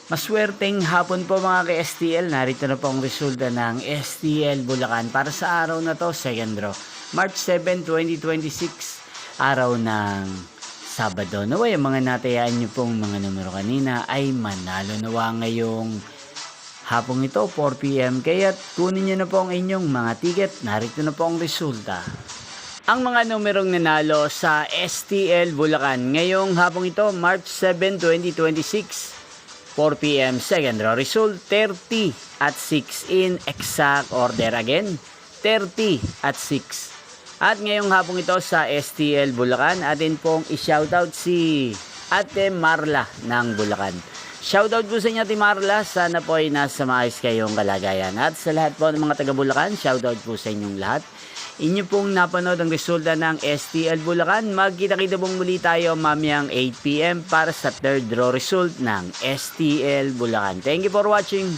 Maswerteng hapon po mga ka-STL. Narito na po ang resulta ng STL Bulacan para sa araw na to, second draw. March 7, 2026, araw ng Sabado. Naway, ang mga natayaan nyo pong mga numero kanina ay manalo nawa ngayong hapong ito, 4 PM. Kaya kunin nyo na po ang inyong mga ticket. Narito na po ang resulta. Ang mga numerong nanalo sa STL Bulacan ngayong hapong ito, March 7, 2026, 4 PM, second draw result, 30 at 6 in exact order again, 30 at 6. At ngayong hapong ito sa STL Bulacan, atin pong i-shoutout si Ate Marla ng Bulacan. Shoutout po sa inyo Ate Marla, sana po ay nasa maayos kayong kalagayan. At sa lahat po ng mga taga Bulacan, shoutout po sa inyong lahat. Inyo pong napanood ang resulta ng STL Bulacan. Magkita-kita pong muli tayo mamayang 8 PM para sa third draw result ng STL Bulacan. Thank you for watching.